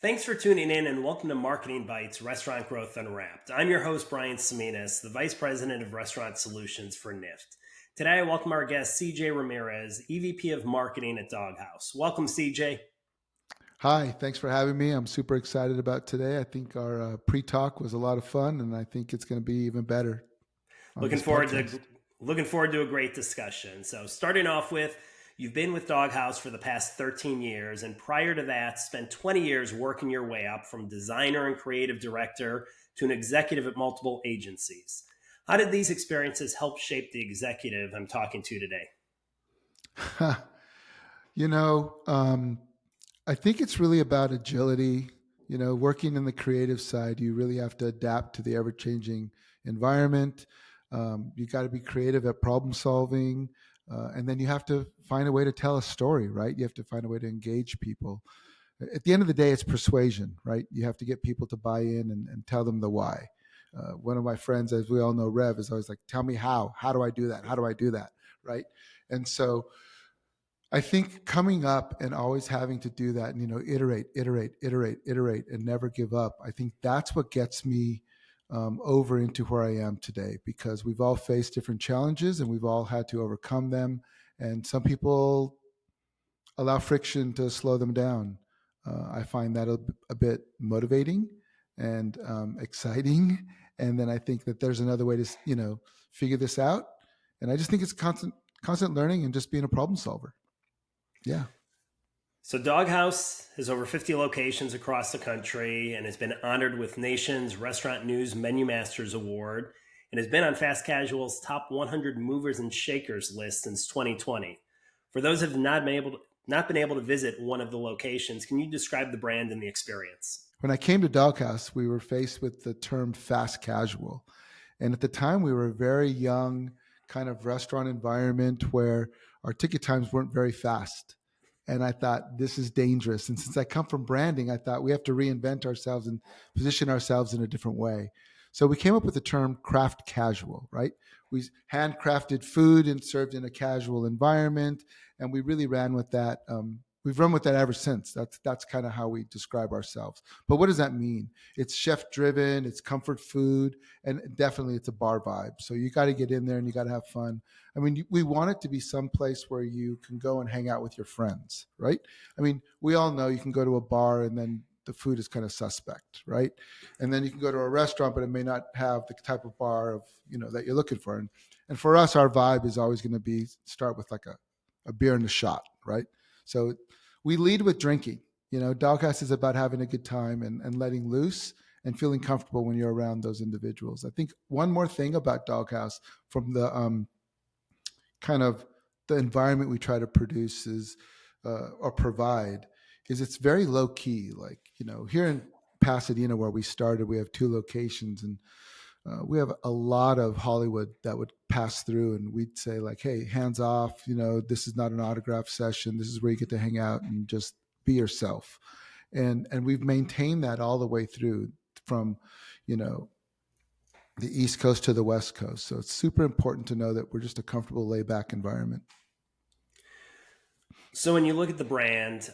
Thanks for tuning in and welcome to Marketing Bites Restaurant Growth Unwrapped. I'm your host, Brian Siemienas, the Vice President of Restaurant Solutions for Nift. Today, I welcome our guest, CJ Ramirez, EVP of Marketing at Dog Haus. Welcome, CJ. Hi, thanks for having me. I'm super excited about today. I think our pre-talk was a lot of fun, and I think it's going to be even better. Looking forward to a great discussion. So starting off with, you've been with Dog Haus for the past 13 years, and prior to that, spent 20 years working your way up from designer and creative director to an executive at multiple agencies. How did these experiences help shape the executive I'm talking to today? I think it's really about agility. Working in the creative side, you really have to adapt to the ever-changing environment. You got to be creative at problem solving. And then you have to find a way to tell a story, right? You have to find a way to engage people. At the end of the day, it's persuasion, right? You have to get people to buy in and tell them the why. One of my friends, as we all know, Rev, is always like, tell me how. How do I do that? How do I do that? Right? And so I think coming up and always having to do that and, iterate, and never give up. I think that's what gets me over into where I am today, because we've all faced different challenges and we've all had to overcome them. And some people allow friction to slow them down. I find that a bit motivating and exciting. And then I think that there's another way to, figure this out. And I just think it's constant learning and just being a problem solver. Yeah. So Dog Haus has over 50 locations across the country and has been honored with Nation's Restaurant News Menu Masters Award and has been on Fast Casual's top 100 movers and shakers list since 2020. For those who have not been able to visit one of the locations, can you describe the brand and the experience? When I came to Dog Haus, we were faced with the term fast casual. And at the time, we were a very young kind of restaurant environment where our ticket times weren't very fast. And I thought, this is dangerous. And since I come from branding, I thought we have to reinvent ourselves and position ourselves in a different way. So we came up with the term craft casual, right? We handcrafted food and served in a casual environment. And we really ran with that. We've run with that ever since. That's kind of how we describe ourselves. But what does that mean? It's chef driven, it's comfort food, and definitely it's a bar vibe. So you got to get in there and you got to have fun. I mean, we want it to be some place where you can go and hang out with your friends, right? I mean, we all know you can go to a bar and then the food is kind of suspect, right? And then you can go to a restaurant, but it may not have the type of bar of, that you're looking for. And for us, our vibe is always going to be start with like a beer and a shot, right? So we lead with drinking. Dog Haus is about having a good time and letting loose and feeling comfortable when you're around those individuals. I think one more thing about Dog Haus from the kind of the environment we try to produce is or provide is it's very low key. Like, here in Pasadena where we started, we have 2 locations and we have a lot of Hollywood that would pass through and we'd say like, hey, hands off, this is not an autograph session. This is where you get to hang out and just be yourself. And we've maintained that all the way through from, the East Coast to the West Coast. So it's super important to know that we're just a comfortable, laid back environment. So when you look at the brand,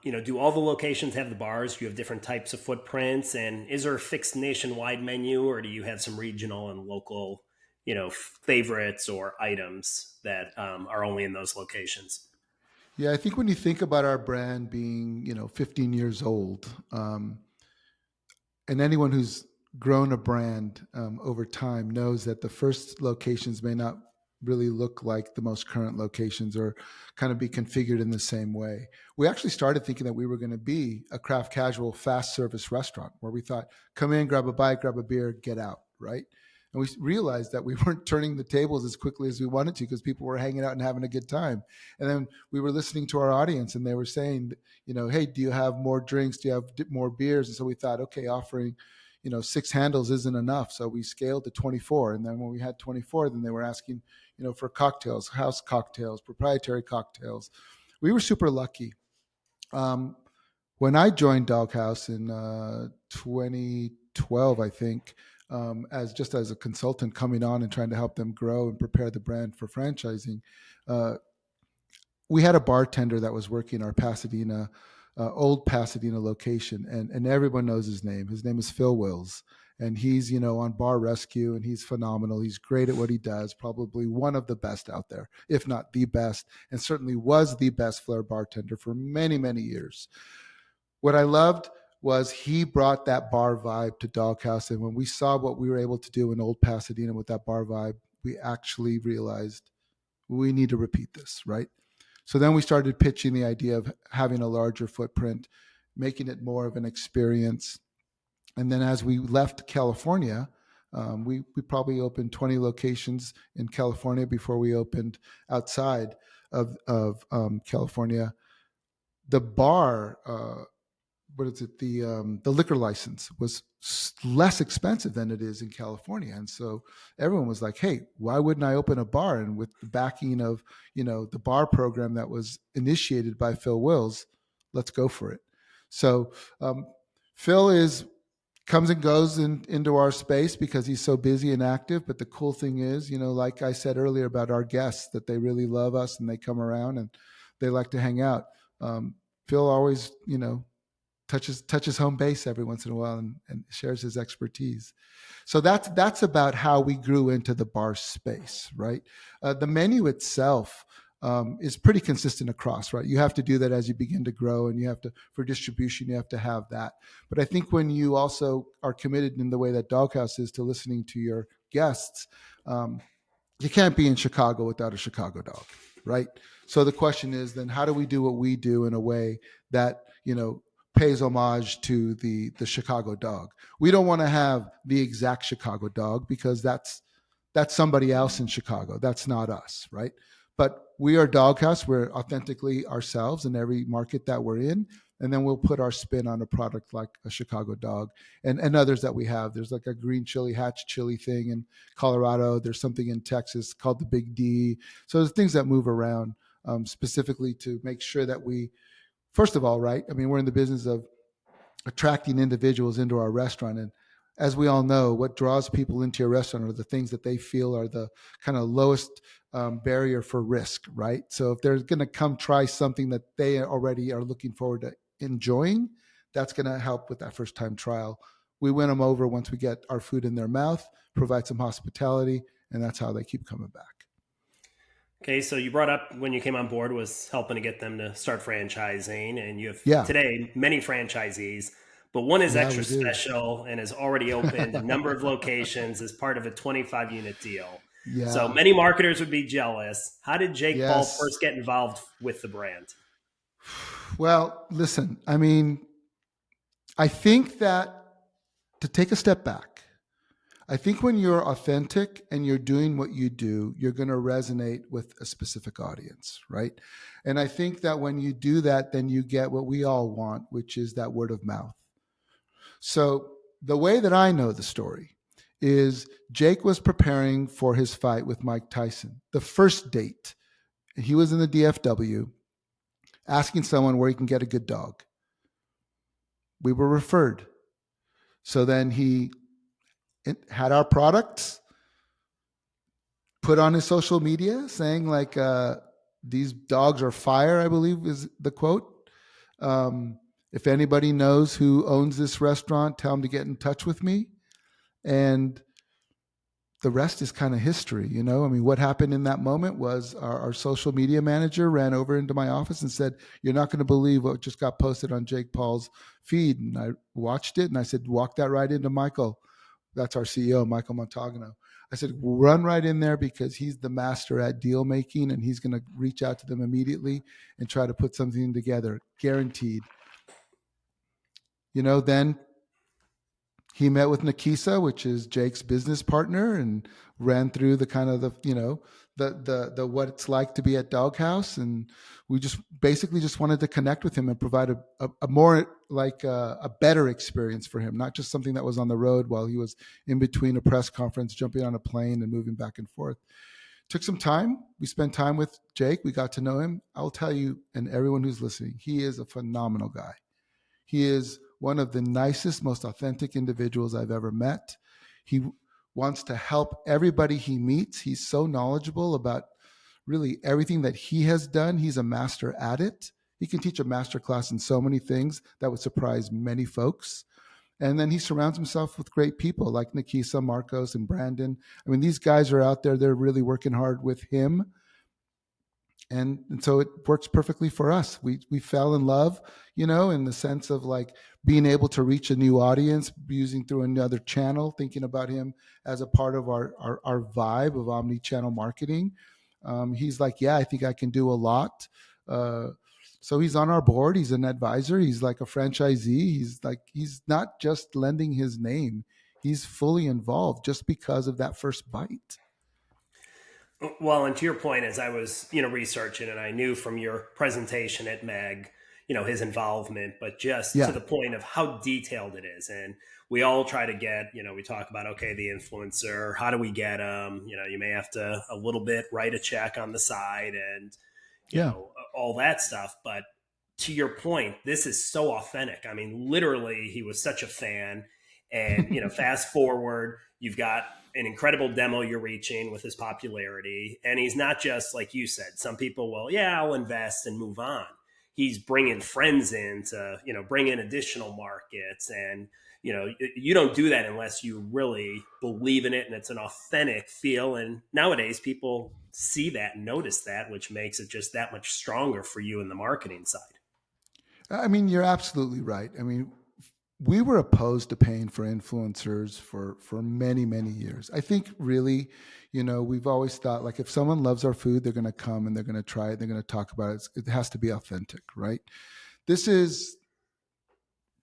do all the locations have the bars? Do you have different types of footprints? And is there a fixed nationwide menu, or do you have some regional and local, favorites or items that are only in those locations? Yeah, I think when you think about our brand being, 15 years old, and anyone who's grown a brand over time knows that the first locations may not really look like the most current locations or kind of be configured in the same way. We actually started thinking that we were going to be a craft casual fast service restaurant where we thought, come in, grab a bite, grab a beer, get out, right? And we realized that we weren't turning the tables as quickly as we wanted to because people were hanging out and having a good time. And then we were listening to our audience and they were saying, hey, do you have more drinks? Do you have more beers? And so we thought, okay, offering 6 handles isn't enough. So we scaled to 24. And then when we had 24, then they were asking, for cocktails, house cocktails, proprietary cocktails. We were super lucky. When I joined Dog Haus in 2012, I think, as a consultant coming on and trying to help them grow and prepare the brand for franchising. We had a bartender that was working our Pasadena, old Pasadena location, and everyone knows his name. His name is Phil Wills, and he's on Bar Rescue, and he's phenomenal. He's great at what he does. Probably one of the best out there, if not the best, and certainly was the best flair bartender for many, many years. What I loved was he brought that bar vibe to Dog Haus, and when we saw what we were able to do in old Pasadena with that bar vibe, we actually realized we need to repeat this, right? So then we started pitching the idea of having a larger footprint, making it more of an experience. And then as we left California, we probably opened 20 locations in California before we opened outside of California. The bar, the liquor license was less expensive than it is in California. And so everyone was like, hey, why wouldn't I open a bar? And with the backing of, the bar program that was initiated by Phil Wills, let's go for it. So Phil comes and goes into our space because he's so busy and active. But the cool thing is, like I said earlier about our guests, that they really love us and they come around and they like to hang out. Phil always, touches home base every once in a while and shares his expertise. So that's about how we grew into the bar space, right? The menu itself is pretty consistent across, right? You have to do that as you begin to grow, and for distribution, you have to have that. But I think when you also are committed in the way that Dog Haus is to listening to your guests, you can't be in Chicago without a Chicago dog, right? So the question is then, how do we do what we do in a way that, pays homage to the Chicago dog? We don't want to have the exact Chicago dog because that's somebody else in Chicago. That's not us, right? But we are Dog Haus. We're authentically ourselves in every market that we're in. And then we'll put our spin on a product like a Chicago dog and others that we have. There's like a green chili, hatch chili thing in Colorado. There's something in Texas called the Big D. So there's things that move around specifically to make sure that we, first of all, right? I mean, we're in the business of attracting individuals into our restaurant. And as we all know, what draws people into your restaurant are the things that they feel are the kind of lowest barrier for risk, right? So if they're going to come try something that they already are looking forward to enjoying, that's going to help with that first time trial. We win them over once we get our food in their mouth, provide some hospitality, and that's how they keep coming back. Okay, so you brought up when you came on board was helping to get them to start franchising, and you have today many franchisees, but one is extra special and has already opened a number of locations as part of a 25-unit deal. Yeah. So many marketers would be jealous. How did Jake Paul first get involved with the brand? Well, listen, I mean, I think that to take a step back, I think when you're authentic and you're doing what you do, you're going to resonate with a specific audience, right? And I think that when you do that, then you get what we all want, which is that word of mouth. So the way that I know the story is Jake was preparing for his fight with Mike Tyson, the first date. He was in the DFW asking someone where he can get a good dog. We were referred. So then he had our products put on his social media saying like, these dogs are fire, I believe is the quote. If anybody knows who owns this restaurant, tell them to get in touch with me. And the rest is kind of history, I mean, what happened in that moment was our social media manager ran over into my office and said, you're not going to believe what just got posted on Jake Paul's feed. And I watched it and I said, walk that right into Michael. That's our CEO, Michael Montagano. I said, run right in there because he's the master at deal making and he's going to reach out to them immediately and try to put something together, guaranteed. Then he met with Nikisa, which is Jake's business partner, and ran through the kind of the what it's like to be at Dog Haus. And we just basically just wanted to connect with him and provide a more like a better experience for him, not just something that was on the road while he was in between a press conference, jumping on a plane and moving back and forth. Took some time. We spent time with Jake. We got to know him. I'll tell you, and everyone who's listening, he is a phenomenal guy. He is one of the nicest, most authentic individuals I've ever met. He wants to help everybody he meets. He's so knowledgeable about really everything that he has done. He's a master at it. He can teach a master class in so many things that would surprise many folks. And then he surrounds himself with great people like Nikisa, Marcos, and Brandon. I mean, these guys are out there. They're really working hard with him. And so it works perfectly for us. We fell in love, in the sense of like being able to reach a new audience using through another channel, thinking about him as a part of our vibe of omni-channel marketing. He's like, yeah, I think I can do a lot. So he's on our board. He's an advisor. He's like a franchisee. He's not just lending his name. He's fully involved just because of that first bite. Well, and to your point, as I was, researching, and I knew from your presentation at Meg, his involvement, but just to Yeah. the point of how detailed it is. And we all try to get, we talk about, okay, the influencer, how do we get them? You may have to a little bit write a check on the side and, Yeah. all that stuff. But to your point, this is so authentic. I mean, literally, he was such a fan. And, fast forward, you've got an incredible demo you're reaching with his popularity. And he's not just, like you said, some people will, yeah, I'll invest and move on. He's bringing friends in to, bring in additional markets. And, you don't do that unless you really believe in it and it's an authentic feel. And nowadays people see that and notice that, which makes it just that much stronger for you in the marketing side. I mean, you're absolutely right. I mean, we were opposed to paying for influencers for many, many years. I think really, we've always thought like if someone loves our food, they're going to come and they're going to try it. They're going to talk about it. It has to be authentic, right? This is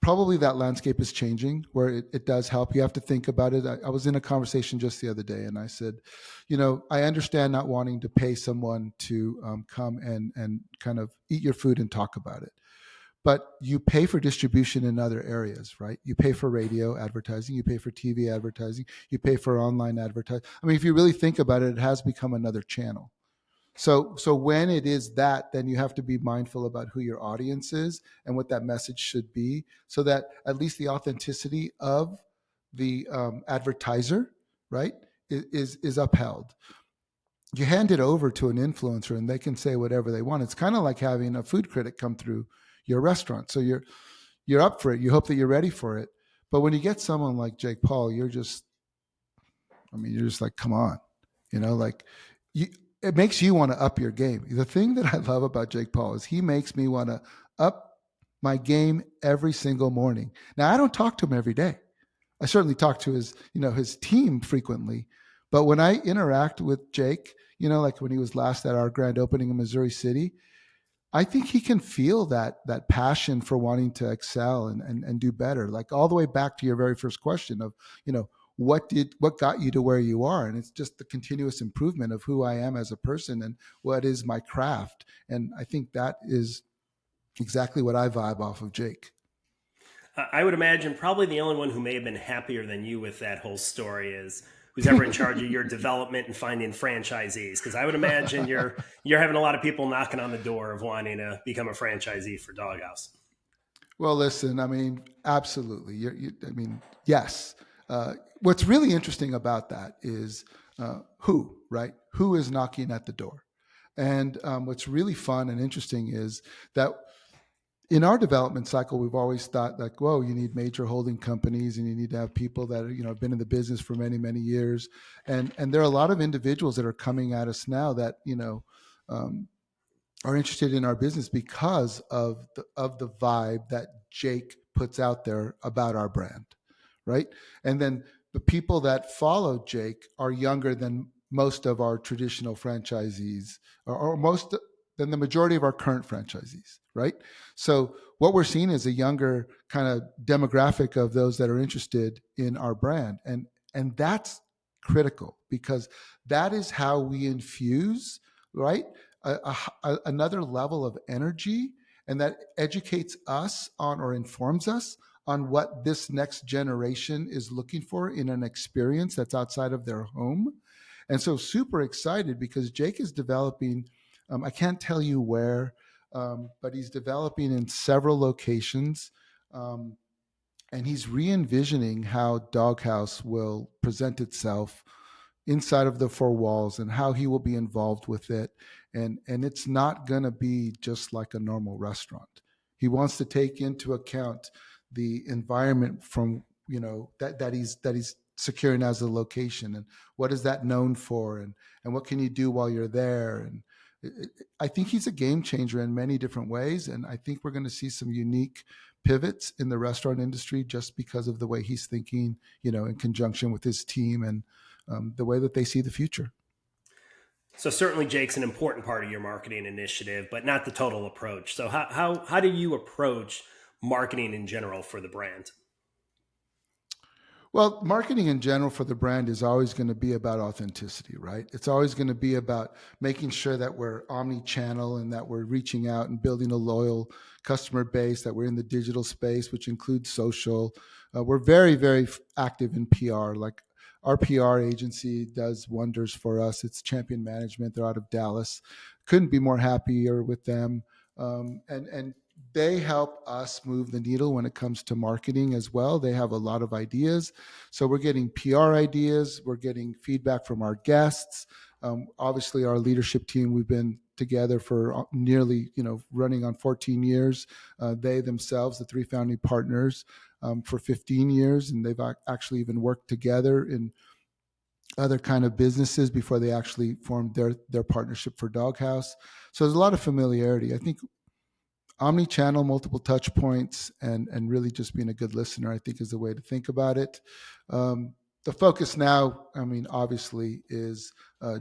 probably that landscape is changing where it does help. You have to think about it. I was in a conversation just the other day and I said, I understand not wanting to pay someone to come and kind of eat your food and talk about it. But you pay for distribution in other areas, right? You pay for radio advertising, you pay for TV advertising, you pay for online advertising. I mean, if you really think about it, it has become another channel. So when it is that, then you have to be mindful about who your audience is and what that message should be, so that at least the authenticity of the advertiser, right, is upheld. You hand it over to an influencer and they can say whatever they want. It's kind of like having a food critic come through your restaurant. So you're up for it. You hope that you're ready for it. But when you get someone like Jake Paul, you're just like, come on, like you, it makes you want to up your game. The thing that I love about Jake Paul is he makes me want to up my game every single morning. Now, I don't talk to him every day. I certainly talk to his team frequently. But when I interact with Jake, like when he was last at our grand opening in Missouri City, I think he can feel that passion for wanting to excel and do better. Like all the way back to your very first question of, what got you to where you are? And it's just the continuous improvement of who I am as a person and what is my craft. And I think that is exactly what I vibe off of Jake. I would imagine probably the only one who may have been happier than you with that whole story is who's ever in charge of your development and finding franchisees. Because I would imagine you're having a lot of people knocking on the door of wanting to become a franchisee for Dog Haus. Well, listen, I mean, absolutely. I mean, yes. What's really interesting about that is who, right? Who is knocking at the door? And what's really fun and interesting is that in our development cycle, we've always thought like, whoa, you need major holding companies and you need to have people that have been in the business for many, many years. And there are a lot of individuals that are coming at us now that, um, are interested in our business because of the vibe that Jake puts out there about our brand, right? And then the people that follow Jake are younger than most of our traditional franchisees, or most than the majority of our current franchisees, right? So what we're seeing is a younger kind of demographic of those that are interested in our brand, and that's critical because that is how we infuse, right, another level of energy, and that educates us on or informs us on what this next generation is looking for in an experience that's outside of their home. And so super excited because Jake is developing, I can't tell you where, but he's developing in several locations. and he's re-envisioning how Dog Haus will present itself inside of the four walls and how he will be involved with it. And it's not going to be just like a normal restaurant. He wants to take into account the environment from, that he's securing as a location, and what is that known for, and what can you do while you're there. And I think he's a game changer in many different ways, and I think we're going to see some unique pivots in the restaurant industry just because of the way he's thinking, in conjunction with his team, and the way that they see the future. So certainly Jake's an important part of your marketing initiative, but not the total approach. So how do you approach marketing in general for the brand? Well, marketing in general for the brand is always going to be about authenticity, right? It's always going to be about making sure that we're omni-channel and that we're reaching out and building a loyal customer base, that we're in the digital space, which includes social. We're very, very active in PR. Like, our PR agency does wonders for us. It's Champion Management. They're out of Dallas. Couldn't be more happier with them. And they help us move the needle when it comes to marketing as well. They have a lot of ideas. So we're getting PR ideas. We're getting feedback from our guests. Obviously, our leadership team, we've been together for nearly, running on 14 years. They themselves, the three founding partners, for 15 years. And they've actually even worked together in other kind of businesses before they actually formed their partnership for Dog Haus. So there's a lot of familiarity. I think omni-channel, multiple touch points, and really just being a good listener, I think, is the way to think about it. The focus now, obviously, is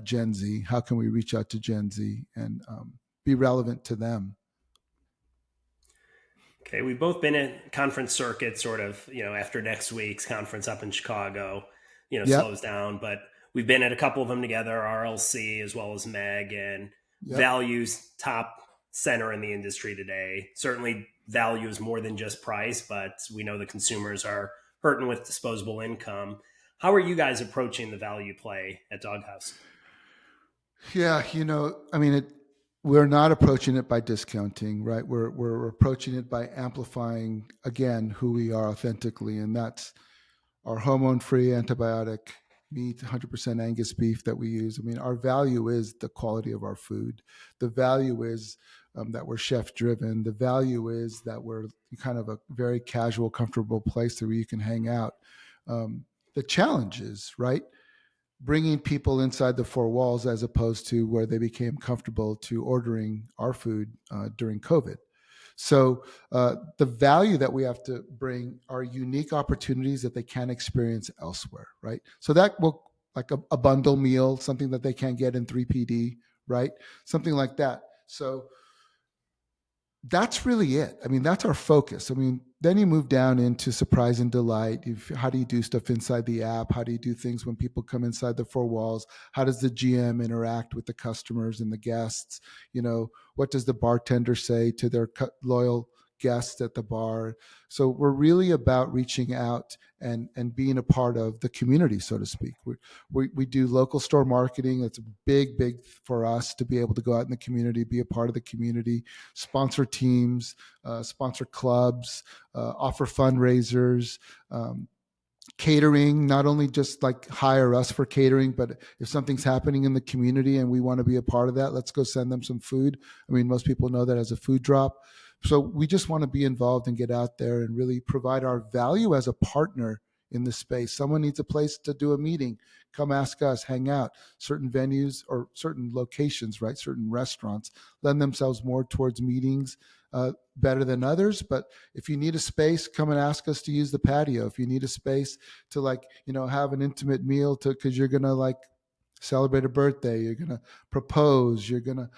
Gen Z. How can we reach out to Gen Z and be relevant to them? Okay, we've both been at conference circuit, sort of, after next week's conference up in Chicago, slows Yep. down, but we've been at a couple of them together, RLC as well as Meg, and Yep. values top center in the industry today. Certainly value is more than just price, but we know the consumers are hurting with disposable income. How are you guys approaching the value play at Dog Haus? Yeah. We're not approaching it by discounting, right? We're approaching it by amplifying, again, who we are authentically, and that's our hormone-free, antibiotic meat, 100% Angus beef that we use. Our value is the quality of our food. The value is that we're chef-driven. The value is that we're kind of a very casual, comfortable place where you can hang out. The challenge is, right, bringing people inside the four walls as opposed to where they became comfortable to ordering our food during COVID. So the value that we have to bring are unique opportunities that they can't experience elsewhere, right? So that will, like a bundle meal, something that they can't get in 3PD, right? Something like that. So that's really it. That's our focus. Then you move down into surprise and delight. How do you do stuff inside the app? How do you do things when people come inside the four walls? How does the GM interact with the customers and the guests? What does the bartender say to their loyal guests at the bar? So we're really about reaching out and being a part of the community, so to speak. We do local store marketing. That's big for us to be able to go out in the community, be a part of the community, sponsor teams, sponsor clubs, offer fundraisers, catering, not only just like hire us for catering, but if something's happening in the community and we want to be a part of that, let's go send them some food. Most people know that as a food drop. So we just want to be involved and get out there and really provide our value as a partner in the space. Someone needs a place to do a meeting. Come ask us, hang out. Certain venues or certain locations, right? Certain restaurants lend themselves more towards meetings better than others. But if you need a space, come and ask us to use the patio. If you need a space to have an intimate meal because you're going to celebrate a birthday, you're going to propose, you're going to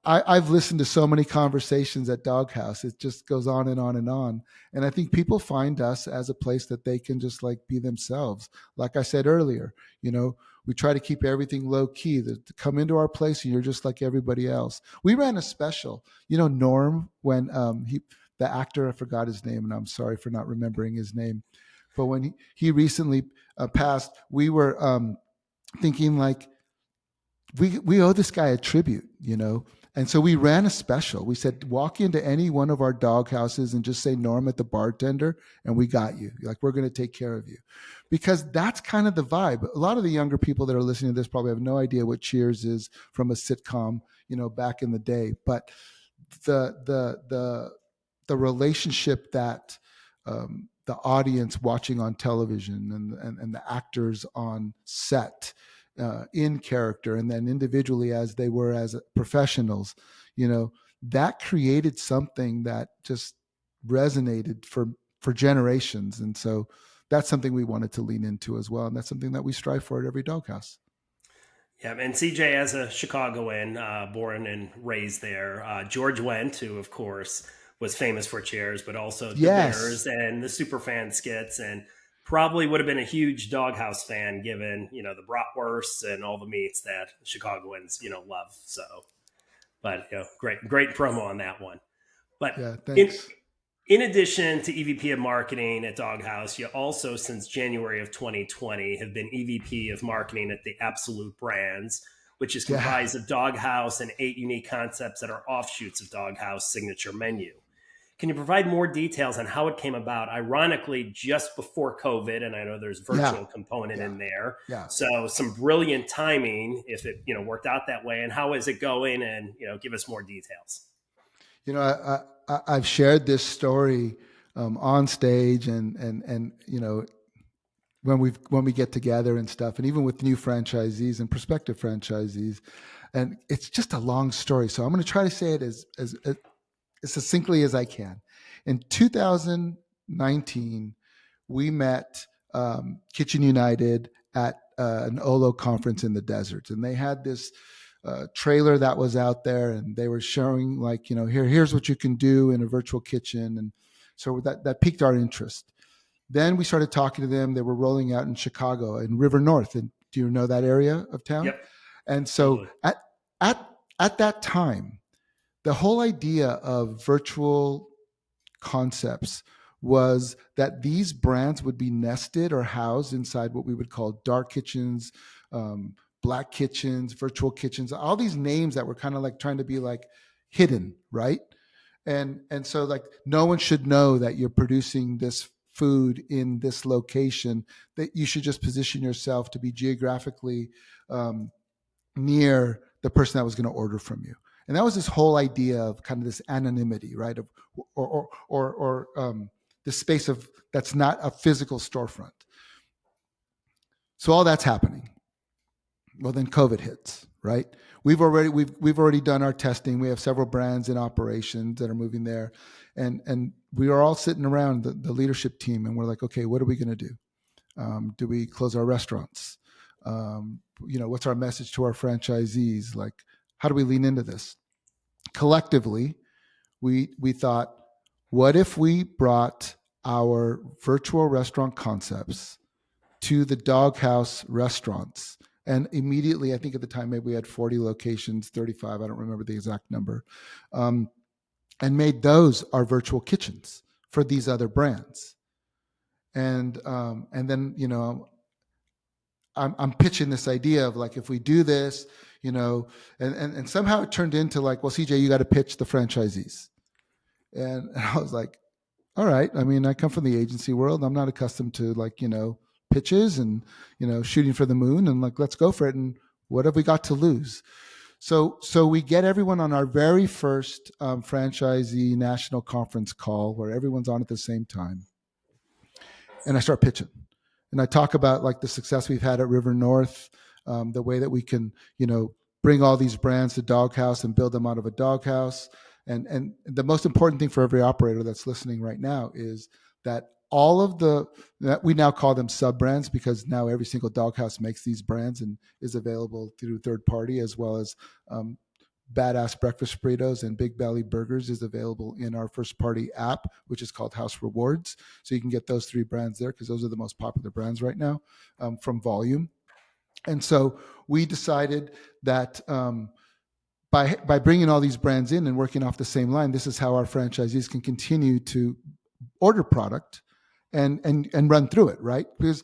I've listened to so many conversations at Dog Haus. It just goes on and on and on. And I think people find us as a place that they can just be themselves. Like I said earlier, we try to keep everything low key, to come into our place and you're just like everybody else. We ran a special, Norm, when the actor, I forgot his name and I'm sorry for not remembering his name, but when he recently passed, we were thinking we owe this guy a tribute, And so we ran a special. We said, walk into any one of our dog houses and just say, Norm at the bartender, and we got you. Like, we're going to take care of you. Because that's kind of the vibe. A lot of the younger people that are listening to this probably have no idea what Cheers is from a sitcom, back in the day. But the relationship that the audience watching on television and the actors on set in character, and then individually as they were as professionals, that created something that just resonated for generations. And so that's something we wanted to lean into as well. And that's something that we strive for at every doghouse. Yeah, and CJ, as a Chicagoan, born and raised there, George Wendt, who of course was famous for Cheers, but also Yes. Dinners and the Superfan skits, and probably would have been a huge Doghouse fan, given the bratwursts and all the meats that Chicagoans love. So, but great promo on that one. But Yeah. in Thanks. in addition to EVP of Marketing at Dog Haus, you also, since January of 2020, have been EVP of Marketing at the Absolute Brands, which is Yeah. comprised of Dog Haus and 8 unique concepts that are offshoots of Dog Haus' signature menu. Can you provide more details on how it came about? Ironically, just before COVID, and I know there's Yeah. virtual component Yeah. in there, Yeah. so some brilliant timing if it worked out that way. And how is it going? And give us more details. I've shared this story on stage, and when we get together and stuff, and even with new franchisees and prospective franchisees, and it's just a long story. So I'm going to try to say it as succinctly as I can. In 2019, we met Kitchen United at an OLO conference in the desert, and they had this trailer that was out there, and they were showing like, here's what you can do in a virtual kitchen, and so that piqued our interest. Then we started talking to them. They were rolling out in Chicago and River North, and do you know that area of town? Yep, And so absolutely. at that time, the whole idea of virtual concepts was that these brands would be nested or housed inside what we would call dark kitchens, black kitchens, virtual kitchens, all these names that were kind of like trying to be like hidden, right? And so like no one should know that you're producing this food in this location, that you should just position yourself to be geographically near the person that was going to order from you. And that was this whole idea of kind of this anonymity, right? Of or this space of that's not a physical storefront. So all that's happening. Well, then COVID hits, right? We've already done our testing. We have several brands in operations that are moving there, and we are all sitting around the leadership team, and we're like, okay, what are we going to do? Do we close our restaurants? What's our message to our franchisees? Like, how do we lean into this? Collectively, we thought, what if we brought our virtual restaurant concepts to the Dog Haus restaurants? And immediately, I think at the time, maybe we had 40 locations, 35, I don't remember the exact number, and made those our virtual kitchens for these other brands. And then, I'm pitching this idea of like, if we do this, and somehow it turned into like, well, CJ, you got to pitch the franchisees. And I was like, all right. I mean, I come from the agency world. I'm not accustomed to like, pitches and, shooting for the moon, and like, let's go for it. And what have we got to lose? So we get everyone on our very first franchisee national conference call where everyone's on at the same time. And I start pitching. And I talk about like the success we've had at River North, the way that we can, bring all these brands to Dog Haus and build them out of a dog house. And the most important thing for every operator that's listening right now is that all of that we now call them sub brands, because now every single dog house makes these brands and is available through third party, as well as Badass Breakfast Burritos and Big Belly Burgers is available in our first party app, which is called House Rewards. So you can get those 3 brands there because those are the most popular brands right now from volume. And so we decided that by bringing all these brands in and working off the same line, this is how our franchisees can continue to order product and run through it, right? Because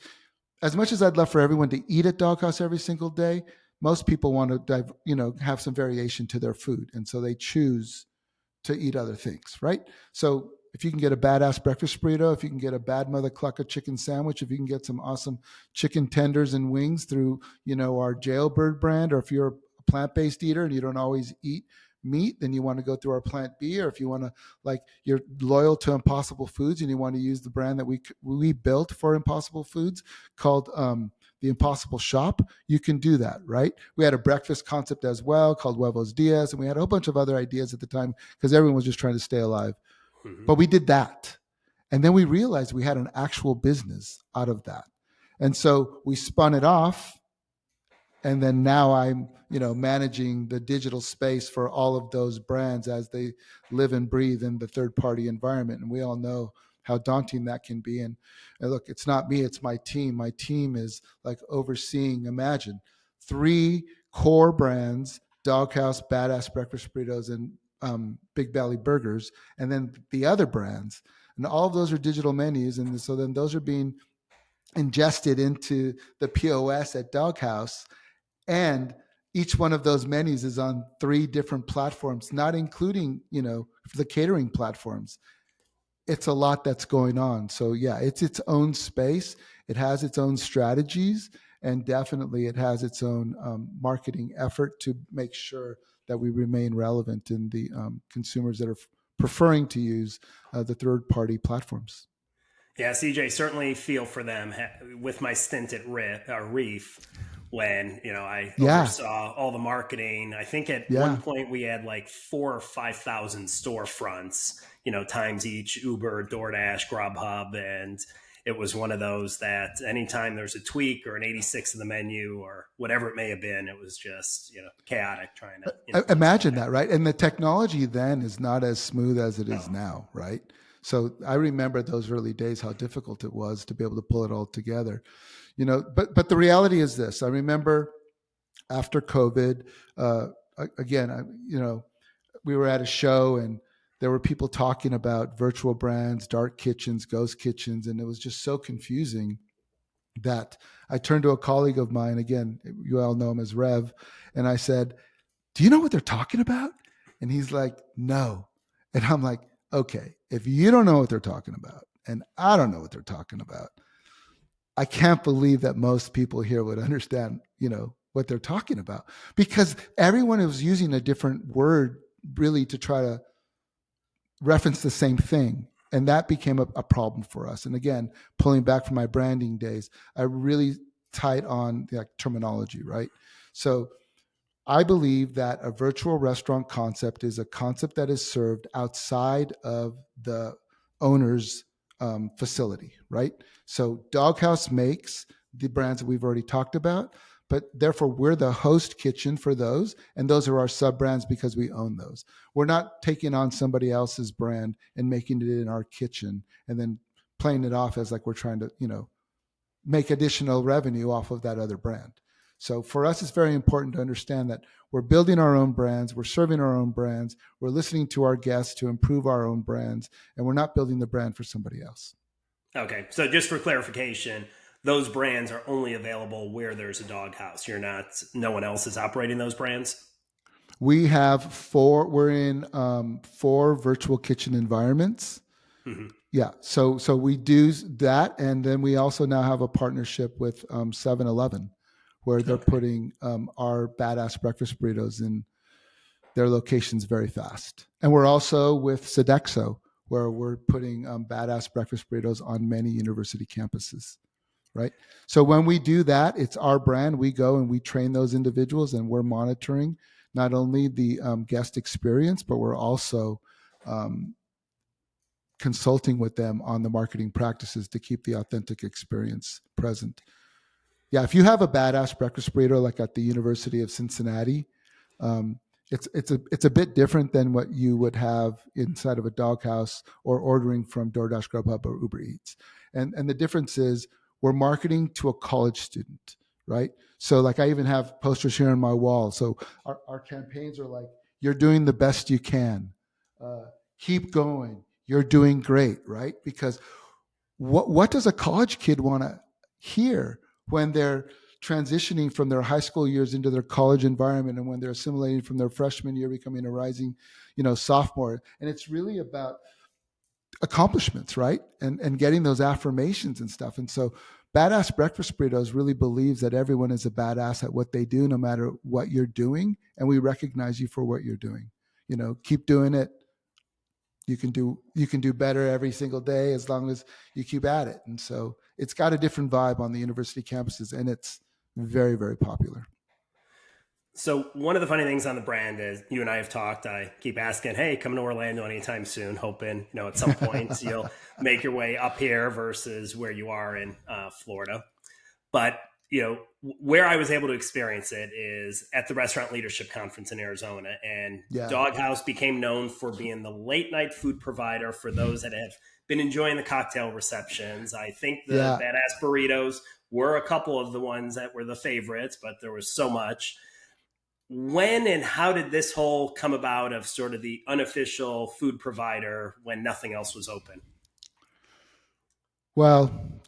as much as I'd love for everyone to eat at Dog Haus every single day, most people want to, have some variation to their food. And so they choose to eat other things, right? So if you can get a badass breakfast burrito, if you can get a bad mother clucker chicken sandwich, if you can get some awesome chicken tenders and wings through, our Jailbird brand, or if you're a plant-based eater and you don't always eat meat, then you want to go through our Plant B. Or if you want to, you're loyal to Impossible Foods and you want to use the brand that we built for Impossible Foods called the Impossible Shop, you can do that, right? We had a breakfast concept as well called Huevos Diaz, and we had a whole bunch of other ideas at the time because everyone was just trying to stay alive. Mm-hmm. But we did that. And then we realized we had an actual business out of that. And so we spun it off. And then now I'm, managing the digital space for all of those brands as they live and breathe in the third party environment. And we all know how daunting that can be. And look, it's not me, it's my team. My team is like overseeing, imagine 3 core brands, Dog Haus, Badass Breakfast Burritos, and Big Belly Burgers, and then the other brands. And all of those are digital menus. And so then those are being ingested into the POS at Dog Haus. And each one of those menus is on 3 different platforms, not including, the catering platforms. It's a lot that's going on. So yeah, it's its own space. It has its own strategies, and definitely it has its own marketing effort to make sure that we remain relevant in the consumers that are preferring to use the third-party platforms. Yeah, CJ, certainly feel for them with my stint at Reef when, I oversaw all the marketing. I think at one point we had like 4,000 or 5,000 storefronts, times each Uber, DoorDash, Grubhub. And it was one of those that anytime there's a tweak or an 86 of the menu or whatever it may have been, it was just, chaotic trying to. Imagine that, right? And the technology then is not as smooth as it is now, right? So I remember those early days, how difficult it was to be able to pull it all together, but the reality is this. I remember after COVID, again, we were at a show and there were people talking about virtual brands, dark kitchens, ghost kitchens. And it was just so confusing that I turned to a colleague of mine, again, you all know him as Rev. And I said, do you know what they're talking about? And he's like, no. And I'm like, okay, if you don't know what they're talking about, and I don't know what they're talking about, I can't believe that most people here would understand, what they're talking about, because everyone was using a different word really to try to reference the same thing. And that became a problem for us. And again, pulling back from my branding days, I really tight on the terminology, right? So I believe that a virtual restaurant concept is a concept that is served outside of the owner's facility, right? So Dog Haus makes the brands that we've already talked about, but therefore we're the host kitchen for those, and those are our sub brands because we own those. We're not taking on somebody else's brand and making it in our kitchen and then playing it off as like we're trying to, make additional revenue off of that other brand. So for us, it's very important to understand that we're building our own brands, we're serving our own brands, we're listening to our guests to improve our own brands, and we're not building the brand for somebody else. Okay, so just for clarification, those brands are only available where there's a Dog Haus. No one else is operating those brands? We have 4, we're in 4 virtual kitchen environments. Mm-hmm. Yeah, so we do that, and then we also now have a partnership with 7-Eleven, where they're putting our badass breakfast burritos in their locations very fast. And we're also with Sodexo, where we're putting badass breakfast burritos on many university campuses, right? So when we do that, it's our brand. We go and we train those individuals, and we're monitoring not only the guest experience, but we're also consulting with them on the marketing practices to keep the authentic experience present. Yeah, if you have a badass breakfast burrito like at the University of Cincinnati, it's a bit different than what you would have inside of a Dog Haus or ordering from DoorDash, Grubhub, or Uber Eats. And the difference is we're marketing to a college student, right? So like I even have posters here on my wall. So our campaigns are like, you're doing the best you can. Keep going. You're doing great, right? Because what does a college kid want to hear when they're transitioning from their high school years into their college environment, and when they're assimilating from their freshman year, becoming a rising, sophomore. And it's really about accomplishments, right? And getting those affirmations and stuff. And so Badass Breakfast Burritos really believes that everyone is a badass at what they do, no matter what you're doing. And we recognize you for what you're doing. Keep doing it. You can do better every single day as long as you keep at it. And so it's got a different vibe on the university campuses, and it's very, very popular. So one of the funny things on the brand is you and I have talked. I keep asking, "Hey, come to Orlando anytime soon?" Hoping at some point you'll make your way up here versus where you are in Florida. But where I was able to experience it is at the Restaurant Leadership Conference in Arizona, and Yeah. Dog Haus became known for being the late night food provider for those that have been enjoying the cocktail receptions. I think the Yeah. Badass Burritos were a couple of the ones that were the favorites, but there was so much. When and how did this whole come about of sort of the unofficial food provider when nothing else was open? Well,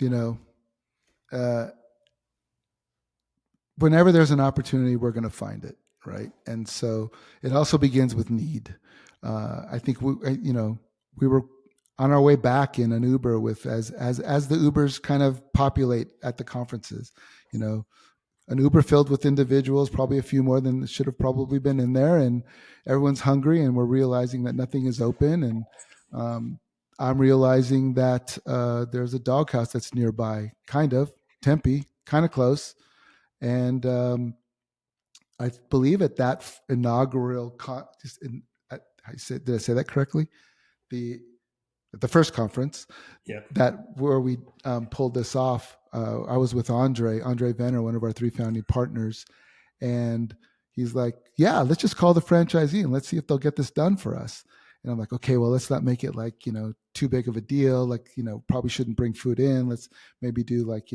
whenever there's an opportunity, we're going to find it, right? And so it also begins with need. I think we were on our way back in an Uber with as the Ubers kind of populate at the conferences, an Uber filled with individuals, probably a few more than should have probably been in there, and everyone's hungry, and we're realizing that nothing is open, and I'm realizing that there's a Dog Haus that's nearby, kind of Tempe, kind of close, and I believe at that inaugural did I say that correctly? The first conference, Yeah. that where we pulled this off. I was with Andre Venner, one of our 3 founding partners, and he's like, "Yeah, let's just call the franchisee and let's see if they'll get this done for us." And I'm like, "Okay, well, let's not make it like too big of a deal. Like probably shouldn't bring food in. Let's maybe do like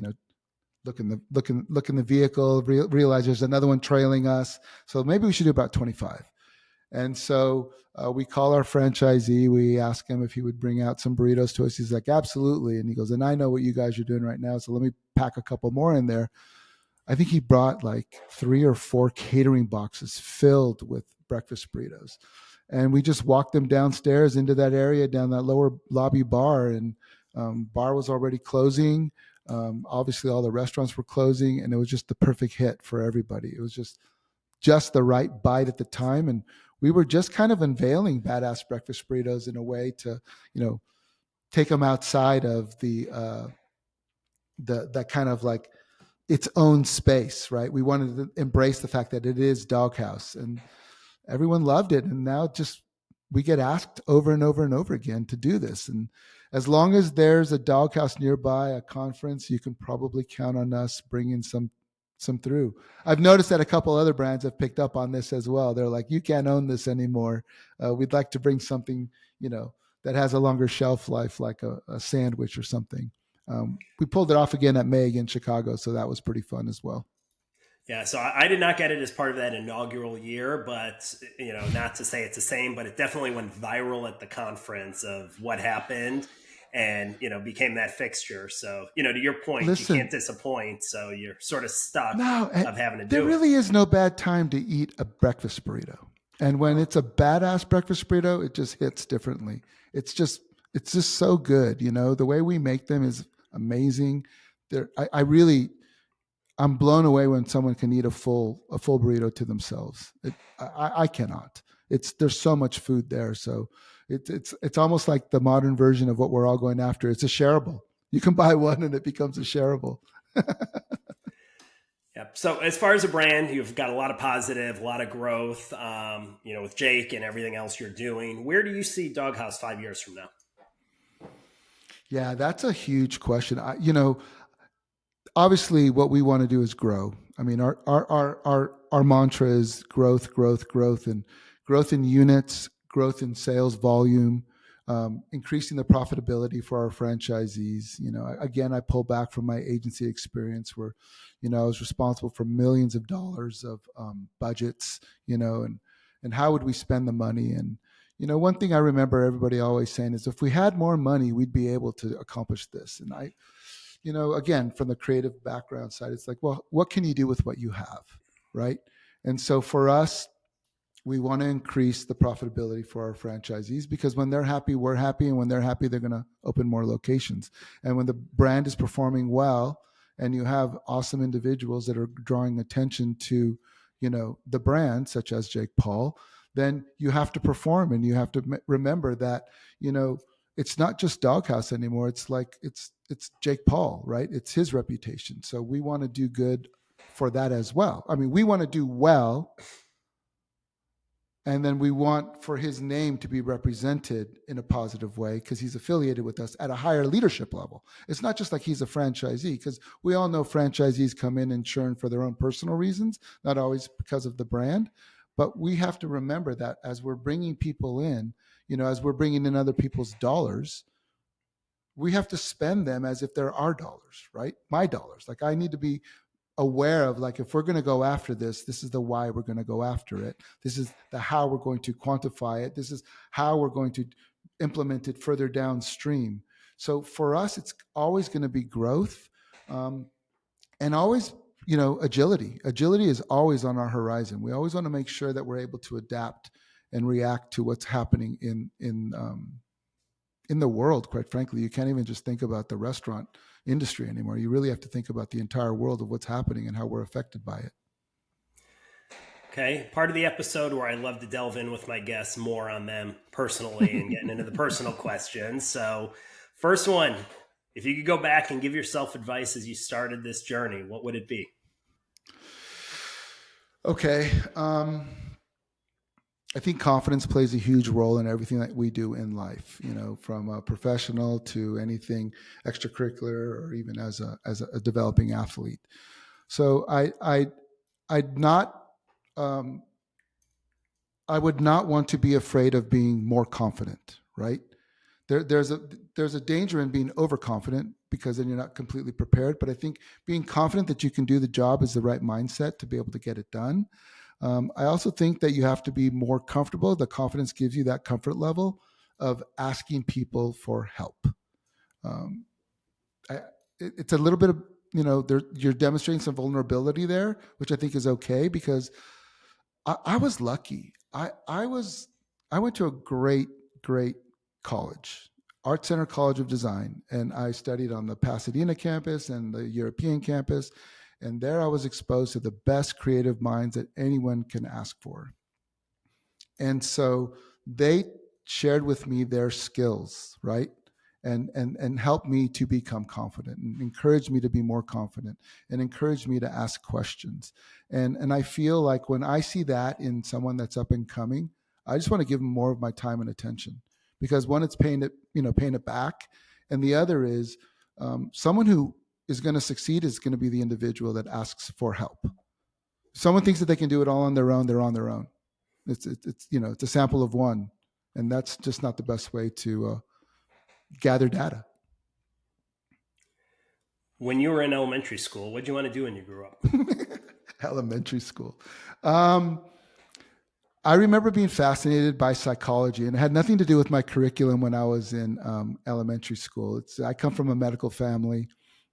look in the vehicle, realize there's another one trailing us. So maybe we should do about 25." And so we call our franchisee. We ask him if he would bring out some burritos to us. He's like, "Absolutely." And he goes, "And I know what you guys are doing right now, so let me pack a couple more in there." I think he brought like 3 or 4 catering boxes filled with breakfast burritos. And we just walked them downstairs into that area, down that lower lobby bar. And bar was already closing. Obviously, all the restaurants were closing, and it was just the perfect hit for everybody. It was just the right bite at the time. And we were just kind of unveiling Badass Breakfast Burritos in a way to, take them outside of that kind of like its own space, right? We wanted to embrace the fact that it is Dog Haus, and everyone loved it. And now we get asked over and over and over again to do this. And as long as there's a Dog Haus nearby, a conference, you can probably count on us bringing some through. I've noticed that a couple other brands have picked up on this as well. They're like, "You can't own this anymore. We'd like to bring something, that has a longer shelf life, like a sandwich or something." We pulled it off again at Meg in Chicago, so that was pretty fun as well. Yeah, so I did not get it as part of that inaugural year, but not to say it's the same, but it definitely went viral at the conference of what happened, and became that fixture. So to your point, Listen, you can't disappoint, so you're sort of stuck no, of having to there do it. really is no bad time to eat a breakfast burrito, and when it's a badass breakfast burrito, it just hits differently. It's just so good. The way we make them is amazing. I really, I'm blown away when someone can eat a full burrito to themselves. I cannot. There's so much food there, so it's almost like the modern version of what we're all going after. It's a shareable. You can buy one and it becomes a shareable. Yep. So as far as a brand, you've got a lot of positive, a lot of growth. With Jake and everything else you're doing. Where do you see Dog Haus 5 years from now? Yeah, that's a huge question. Obviously what we want to do is grow. I mean, our mantra is growth, growth, growth, and growth in units, growth in sales volume, increasing the profitability for our franchisees. Again, I pull back from my agency experience where, I was responsible for millions of dollars of budgets, and how would we spend the money? And, one thing I remember everybody always saying is if we had more money, we'd be able to accomplish this. And again, from the creative background side, it's like, well, what can you do with what you have, right? And so for us, we want to increase the profitability for our franchisees, because when they're happy, we're happy. And when they're happy, they're going to open more locations. And when the brand is performing well and you have awesome individuals that are drawing attention to, the brand, such as Jake Paul, then you have to perform, and you have to remember that, it's not just Dog Haus anymore. It's like, it's Jake Paul, right? It's his reputation. So we want to do good for that as well. I mean, we want to do well, and then we want for his name to be represented in a positive way because he's affiliated with us at a higher leadership level. It's not just like he's a franchisee, because we all know franchisees come in and churn for their own personal reasons, not always because of the brand. But we have to remember that as we're bringing people in, as we're bringing in other people's dollars, we have to spend them as if they're our dollars, right? My dollars. Like, I need to be aware of, like, if we're going to go after this is the why we're going to go after it. This is the how we're going to quantify it. This is how we're going to implement it further downstream. So for us, it's always going to be growth, and always, agility. Agility is always on our horizon. We always want to make sure that we're able to adapt and react to what's happening in the world. Quite frankly, you can't even just think about the restaurant industry anymore. You really have to think about the entire world of what's happening and how we're affected by it. Okay. Part of the episode where I love to delve in with my guests more on them personally and getting into the personal questions. So first one, if you could go back and give yourself advice as you started this journey, what would it be? Okay. I think confidence plays a huge role in everything that we do in life, from a professional to anything extracurricular, or even as a developing athlete. So I would not want to be afraid of being more confident, right? There's a danger in being overconfident, because then you're not completely prepared. But I think being confident that you can do the job is the right mindset to be able to get it done. I also think that you have to be more comfortable. The confidence gives you that comfort level of asking people for help. It's a little bit of, you're demonstrating some vulnerability there, which I think is okay, because I was lucky. I went to a great college, Art Center College of Design, and I studied on the Pasadena campus and the European campus. And there I was exposed to the best creative minds that anyone can ask for. And so they shared with me their skills, right? And helped me to become confident, and encouraged me to be more confident, and encouraged me to ask questions. And I feel like when I see that in someone that's up and coming, I just want to give them more of my time and attention, because one, it's paying it back. And the other is, someone who is going to succeed is going to be the individual that asks for help. Someone thinks that they can do it all on their own, they're on their own. It's a sample of one, and that's just not the best way to gather data. When you were in elementary school, what did you want to do when you grew up? Elementary school. I remember being fascinated by psychology, and it had nothing to do with my curriculum when I was in elementary school. I come from a medical family.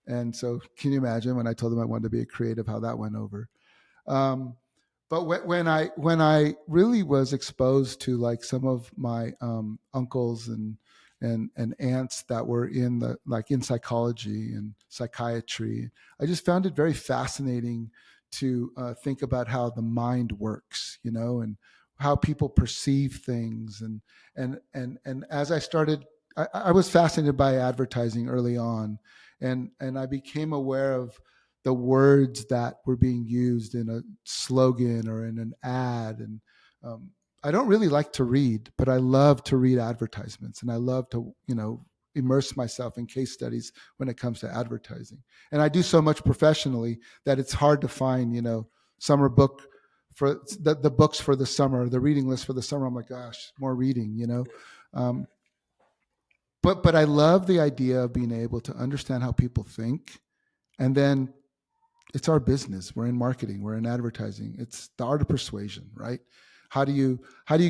And so can you imagine when I told them I wanted to be a creative, how that went over? But when I really was exposed to, like, some of my uncles and aunts that were in psychology and psychiatry, I just found it very fascinating to think about how the mind works, and how people perceive things. And as I started, I was fascinated by advertising early on, and I became aware of the words that were being used in a slogan or in an ad. And I don't really like to read, but I love to read advertisements, and I love to, immerse myself in case studies when it comes to advertising. And I do so much professionally that it's hard to find, summer book for the books for the summer, the reading list for the summer. I'm like, gosh, more reading, But I love the idea of being able to understand how people think. And then it's our business. We're in marketing. We're in advertising. It's the art of persuasion, right? How do you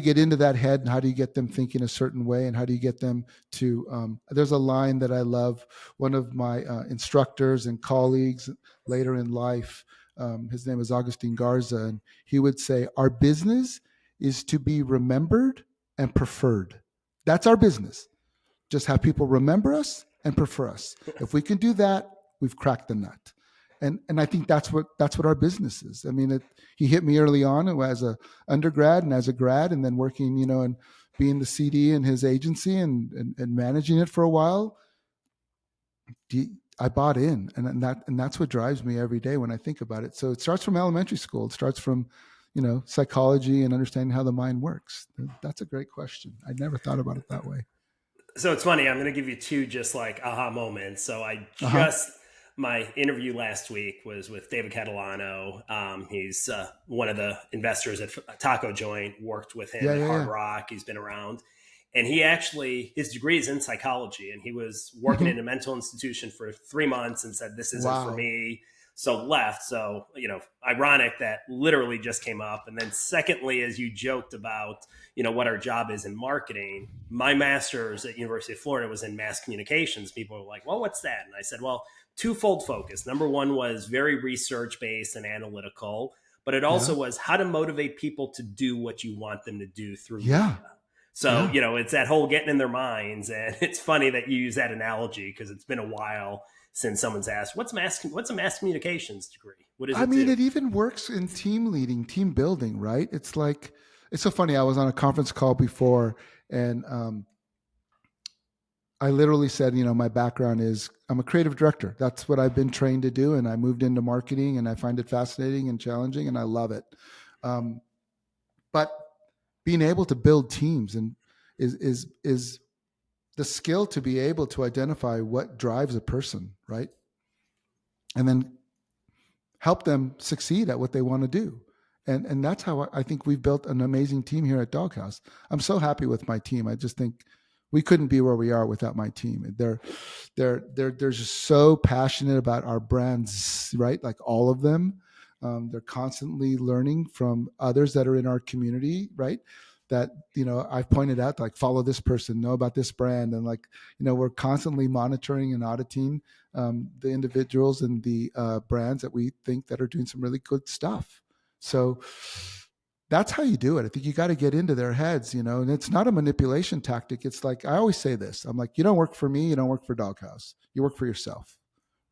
get into that head, and how do you get them thinking a certain way, and how do you get them to there's a line that I love. One of my instructors and colleagues later in life, his name is Augustine Garza, and he would say, our business is to be remembered and preferred. That's our business. Just have people remember us and prefer us. If we can do that, we've cracked the nut. And I think that's what our business is. I mean, he hit me early on as a undergrad and as a grad, and then working, and being the CD in his agency and managing it for a while. I bought in, and that's what drives me every day when I think about it. So it starts from elementary school. It starts from, psychology and understanding how the mind works. That's a great question. I never thought about it that way. So it's funny. I'm going to give you two just like aha moments. So Uh-huh. my interview last week was with David Catalano. He's one of the investors at Taco Joint, worked with him Yeah, at yeah, Hard yeah. Rock. He's been around. And his degree is in psychology, and he was working Mhm. in a mental institution for 3 months and said, this isn't for Wow. me. So left. So, ironic that literally just came up. And then secondly, as you joked about, what our job is in marketing, my master's at University of Florida was in mass communications. People were like, well, what's that? And I said, well, twofold focus. Number one was very research based and analytical, but it Yeah. also was how to motivate people to do what you want them to do through Yeah. media. So, Yeah. it's that whole getting in their minds. And it's funny that you use that analogy because it's been a while since someone's asked, what's a mass communications degree? What does I it mean, do? it even works in team leading, team building, right? It's so funny. I was on a conference call before, and I literally said, my background is I'm a creative director. That's what I've been trained to do. And I moved into marketing, and I find it fascinating and challenging, and I love it. Um, but being able to build teams and is the skill to be able to identify what drives a person, right? And then help them succeed at what they want to do. And that's how I think we've built an amazing team here at Dog Haus. I'm so happy with my team. I just think we couldn't be where we are without my team. They're just so passionate about our brands, right? Like all of them. They're constantly learning from others that are in our community, right? That, I've pointed out, like, follow this person, know about this brand. And like, we're constantly monitoring and auditing the individuals and the brands that we think that are doing some really good stuff. So that's how you do it. I think you got to get into their heads, and it's not a manipulation tactic. It's like, I always say this, I'm like, you don't work for me, you don't work for Dog Haus, you work for yourself,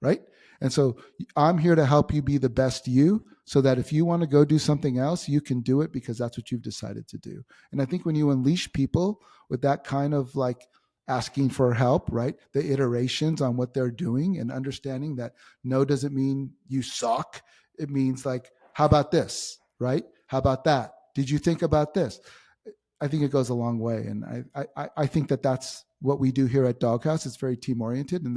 right? And so I'm here to help you be the best you, so that if you want to go do something else, you can do it because that's what you've decided to do. And I think when you unleash people with that kind of like asking for help, right? The iterations on what they're doing, and understanding that no doesn't mean you suck. It means like, how about this, right? How about that? Did you think about this? I think it goes a long way. And I think that that's what we do here at Dog Haus. It's very team oriented, and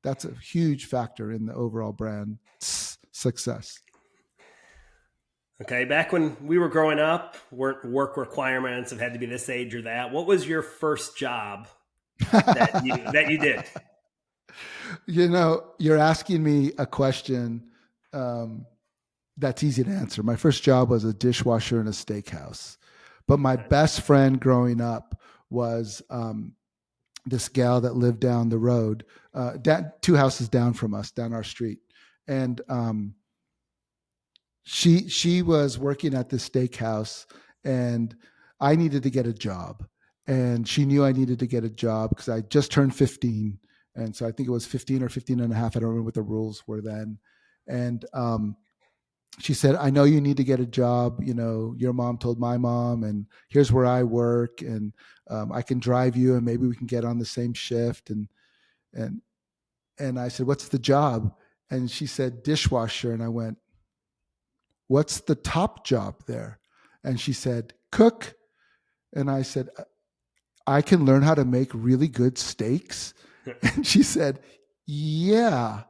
that's a huge factor in the overall brand success. Okay. Back when we were growing up, work requirements have had to be this age or that. What was your first job that you did? You're asking me a question um, that's easy to answer. My first job was a dishwasher in a steakhouse, but my Okay. best friend growing up was this gal that lived down the road, two houses down from us, down our street, and she was working at this steakhouse, and I needed to get a job, and she knew I needed to get a job because I just turned 15, and so I think it was 15 or 15 and a half. I don't remember what the rules were then, and she said, I know you need to get a job. Your mom told my mom, and here's where I work, and I can drive you, and maybe we can get on the same shift. And and I said, what's the job? And she said, dishwasher. And I went, what's the top job there? And she said, cook. And I said, I can learn how to make really good steaks. And she said, yeah.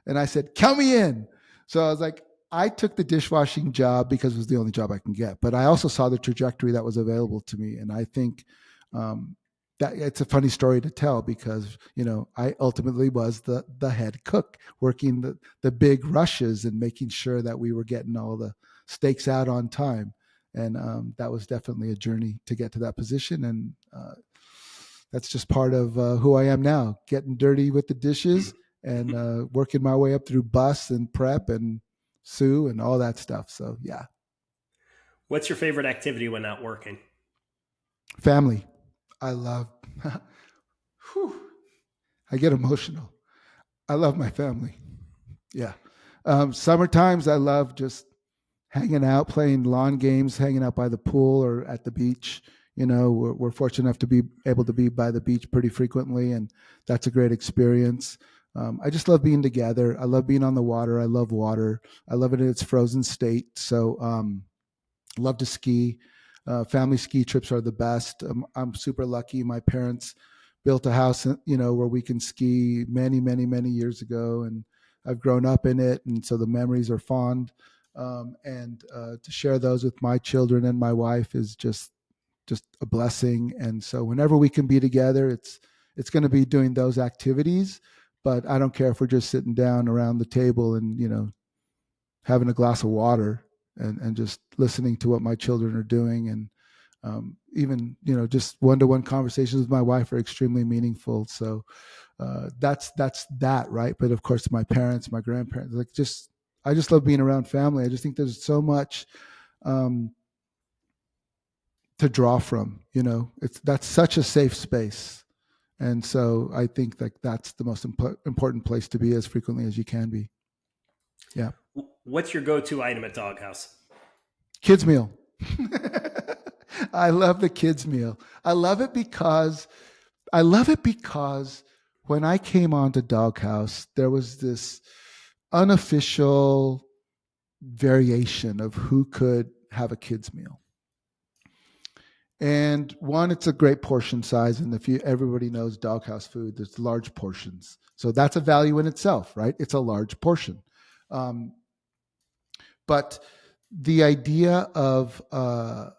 And I said, count me in. So I was like, I took the dishwashing job because it was the only job I can get. But I also saw the trajectory that was available to me. And I think um, that it's a funny story to tell because, I ultimately was the head cook, working the big rushes and making sure that we were getting all the steaks out on time. And that was definitely a journey to get to that position. And that's just part of who I am now, getting dirty with the dishes and working my way up through bus and prep and sous and all that stuff. So yeah. What's your favorite activity when not working? Family. I love, I get emotional. I love my family. Yeah. Summer times, I love just hanging out, playing lawn games, hanging out by the pool or at the beach. You know, we're fortunate enough to be able to be by the beach pretty frequently, and that's a great experience. I just love being together. I love being on the water. I love water. I love it in its frozen state. So, love to ski. Family ski trips are the best. I'm super lucky. My parents built a house, where we can ski many, many, many years ago, and I've grown up in it, and so the memories are fond. And to share those with my children and my wife is just a blessing. And so whenever we can be together, it's going to be doing those activities. But I don't care if we're just sitting down around the table and having a glass of water and just listening to what my children are doing. And even just one-to-one conversations with my wife are extremely meaningful. So that's that, right? But of course, my parents, my grandparents, I just love being around family. I just think there's so much to draw from. That's such a safe space, and so I think that's the most important place to be as frequently as you can be. Yeah. What's your go-to item at Dog Haus? Kids meal. I love the kids meal. I love it because when I came on to Dog Haus, there was this unofficial variation of who could have a kids meal. And one, it's a great portion size, and everybody knows Dog Haus food, there's large portions, so that's a value in itself, right? It's a large portion. But the idea of a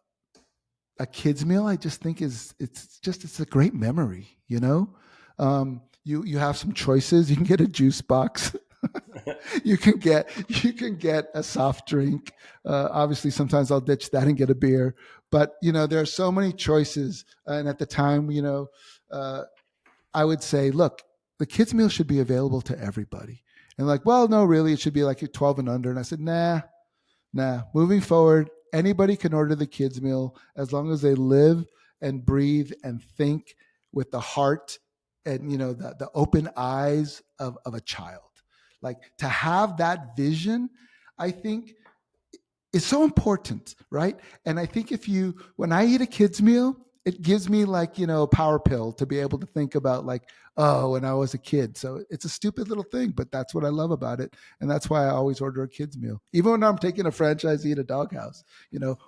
kids meal, I just think it's a great memory. You have some choices. You can get a juice box. you can get a soft drink. Obviously, sometimes I'll ditch that and get a beer. But there are so many choices. And at the time, I would say, look, the kids meal should be available to everybody. And like, well, no, really, it should be like 12 and under. And I said, nah. Moving forward, anybody can order the kids meal as long as they live and breathe and think with the heart and the open eyes of a child. Like, to have that vision, I think is so important, right? And I think when I eat a kids meal, it gives me a power pill to be able to think about when I was a kid. So it's a stupid little thing, but that's what I love about it. And that's why I always order a kids meal. Even when I'm taking a franchisee at a Dog Haus,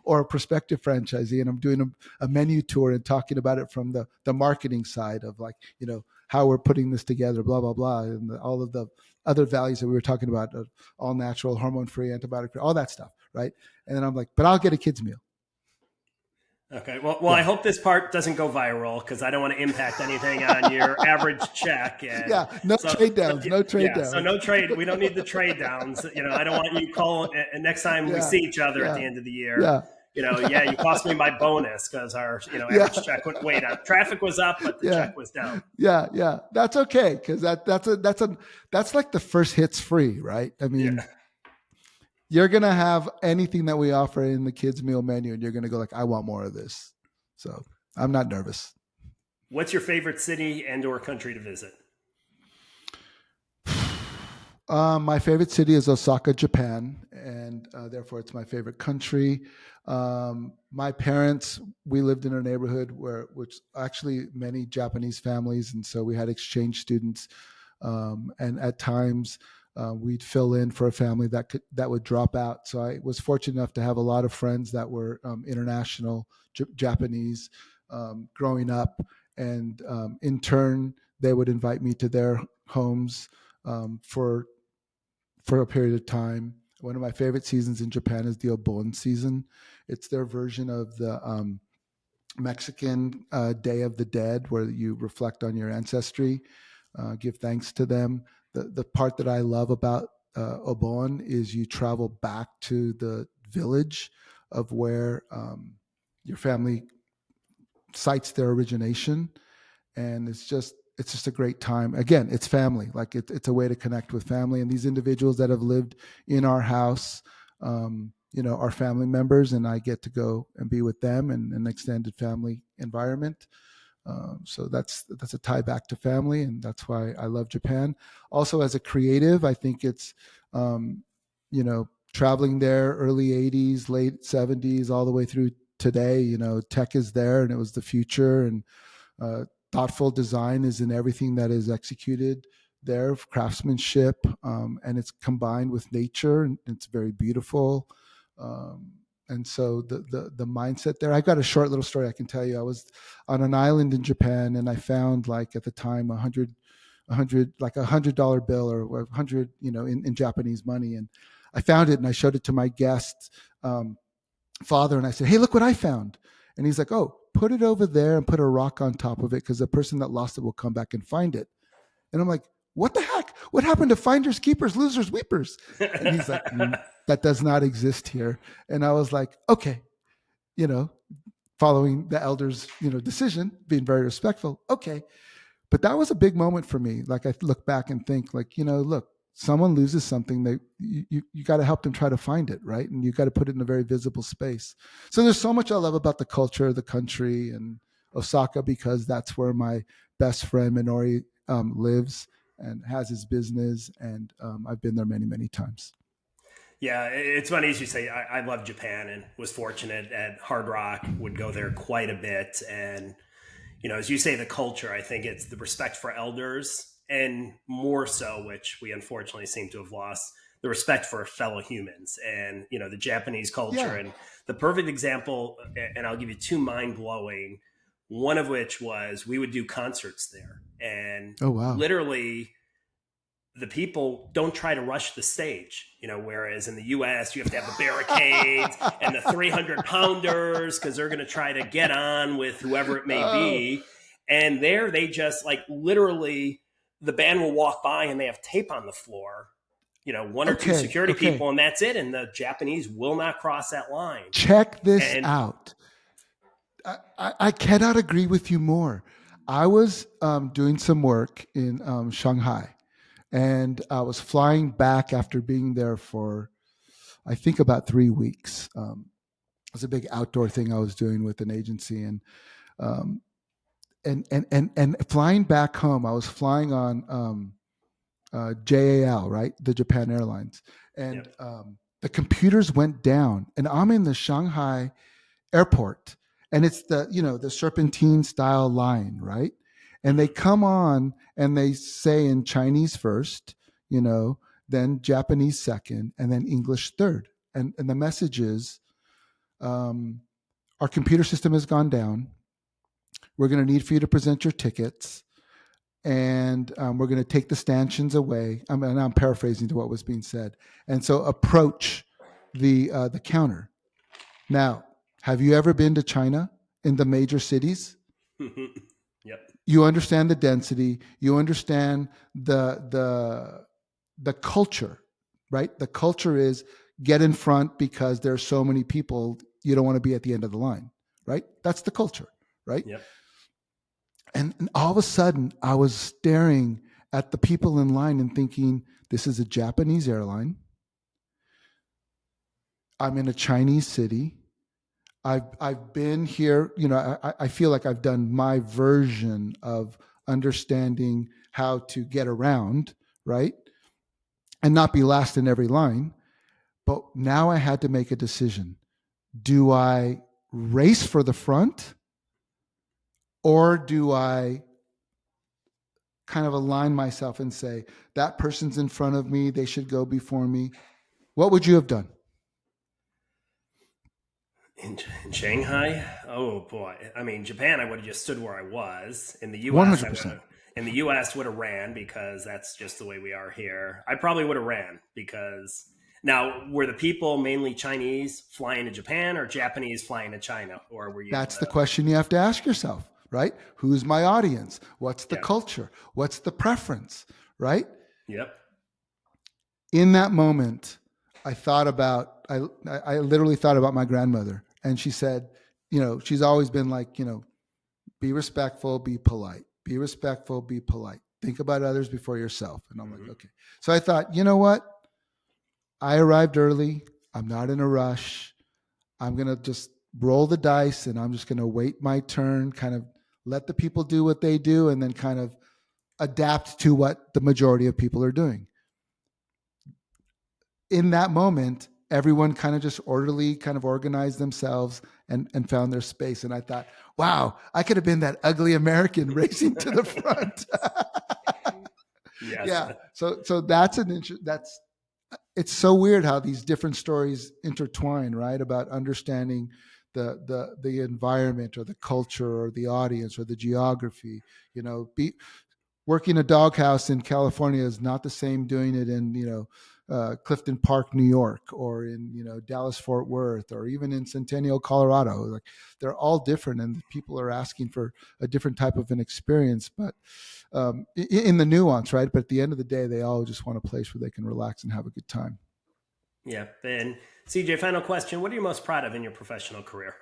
or a prospective franchisee, and I'm doing a menu tour and talking about it from the marketing side of how we're putting this together, blah, blah, blah. And all of the other values that we were talking about, all natural, hormone-free, antibiotic-free, all that stuff, right? And then I'm like, but I'll get a kids meal. Okay. Well, yeah. I hope this part doesn't go viral because I don't want to impact anything on your average check. And no trade downs. No trade downs. So no trade. We don't need the trade downs. I don't want you calling. And next time we see each other at the end of the year, you cost me my bonus because our average check went way down. Traffic was up, but the check was down. Yeah. That's okay because that's like the first hit's free, right? I mean. Yeah. You're going to have anything that we offer in the kids meal menu and you're going to go I want more of this. So I'm not nervous. What's your favorite city and or country to visit? My favorite city is Osaka, Japan, and therefore it's my favorite country. My parents, we lived in a neighborhood which actually many Japanese families, and so we had exchange students, and at times we'd fill in for a family that would drop out. So I was fortunate enough to have a lot of friends that were international Japanese growing up, and in turn they would invite me to their homes for a period of time. One of my favorite seasons in Japan is the Obon season. It's their version of the Mexican Day of the Dead, where you reflect on your ancestry, give thanks to them. The part that I love about Obon is you travel back to the village of where your family cites their origination. And it's just a great time. Again, it's family. Like it's a way to connect with family, and these individuals that have lived in our house, are family members, and I get to go and be with them in an extended family environment. So that's a tie back to family, and that's why I love Japan. Also, as a creative, I think it's traveling there early 80s, late 70s, all the way through today. Tech is there, and it was the future, and thoughtful design is in everything that is executed there, craftsmanship, and it's combined with nature, and it's very beautiful. And so the mindset there. I got a short little story I can tell you. I was on an island in Japan, and I found, like, at the time, like $100 bill, or 100, in Japanese money, and I found it and I showed it to my guest father, and I said, "Hey, look what I found." And he's like, "Oh, put it over there and put a rock on top of it, because the person that lost it will come back and find it." And I'm like, "What the heck? What happened to finders, keepers, losers, weepers?" And he's like, "That does not exist here." And I was like, "Okay, following the elders, decision, being very respectful. Okay." But that was a big moment for me. Like, I look back and think, like, look, someone loses something, that you got to help them try to find it, right? And you got to put it in a very visible space. So there's so much I love about the culture, the country, and Osaka, because that's where my best friend Minori lives and has his business, and I've been there many, many times. Yeah, it's funny as you say. I love Japan and was fortunate at Hard Rock, would go there quite a bit. And, as you say, the culture, I think it's the respect for elders, and more so, which we unfortunately seem to have lost, the respect for fellow humans, and, the Japanese culture. Yeah. And the perfect example, and I'll give you two mind blowing, one of which was we would do concerts there, and Oh, wow. literally the people don't try to rush the stage, whereas in the US, you have to have the barricades and the 300 pounders, because they're going to try to get on with whoever it may be. And there they just, like, literally the band will walk by and they have tape on the floor, one or two security people, and that's it. And the Japanese will not cross that line. Check this out. I cannot agree with you more. I was doing some work in Shanghai, and I was flying back after being there for, I think, about 3 weeks. It was a big outdoor thing I was doing with an agency, and flying back home, I was flying on JAL, right, the Japan Airlines, and the computers went down, and I'm in the Shanghai airport, and it's the serpentine style line, right? And they come on and they say in Chinese first, then Japanese second, and then English third. And the message is, our computer system has gone down. We're going to need for you to present your tickets, and we're going to take the stanchions away. I'm paraphrasing to what was being said. And so approach the counter. Now, have you ever been to China in the major cities? Yep. You understand the density. You understand the culture, right? The culture is get in front because there's so many people. You don't want to be at the end of the line, right? That's the culture, right? Yep. And all of a sudden, I was staring at the people in line and thinking, this is a Japanese airline. I'm in a Chinese city. I've been here, I feel like I've done my version of understanding how to get around, right? And not be last in every line. But now I had to make a decision. Do I race for the front, or do I kind of align myself and say, that person's in front of me, they should go before me? What would you have done? In Shanghai, oh boy! I mean, Japan, I would have just stood where I was. In the U.S., 100%. In the U.S. would have ran, because that's just the way we are here. I probably would have ran, because now, were the people mainly Chinese flying to Japan, or Japanese flying to China, or were you? That's the question you have to ask yourself, right? Who's my audience? What's the culture? What's the preference, right? Yep. In that moment, I thought about I literally thought about my grandmother, and she said, she's always been like, be respectful, be polite, be respectful, be polite. Think about others before yourself. And I'm like, okay. So I thought, you know what? I arrived early. I'm not in a rush. I'm going to just roll the dice and I'm just going to wait my turn, kind of let the people do what they do, and then kind of adapt to what the majority of people are doing. In that moment, everyone kind of just orderly kind of organized themselves and found their space. And I thought, wow, I could have been that ugly American racing to the front. Yes. Yeah. So that's it's so weird how these different stories intertwine, right? About understanding the environment or the culture or the audience or the geography. Working a Dog Haus in California is not the same doing it in Clifton Park, New York, or in Dallas Fort Worth, or even in Centennial, Colorado. Like, they're all different, and people are asking for a different type of an experience, but in the nuance, right? But at the end of the day, they all just want a place where they can relax and have a good time. Yeah. And CJ, final question: what are you most proud of in your professional career?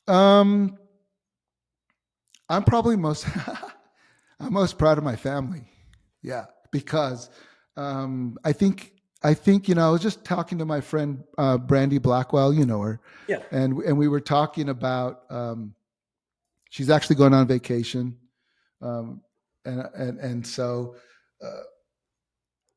I'm probably most I'm most proud of my family. Yeah, because I think I was just talking to my friend Brandy Blackwell. You know her, Yeah. and we were talking about she's actually going on vacation, um, and so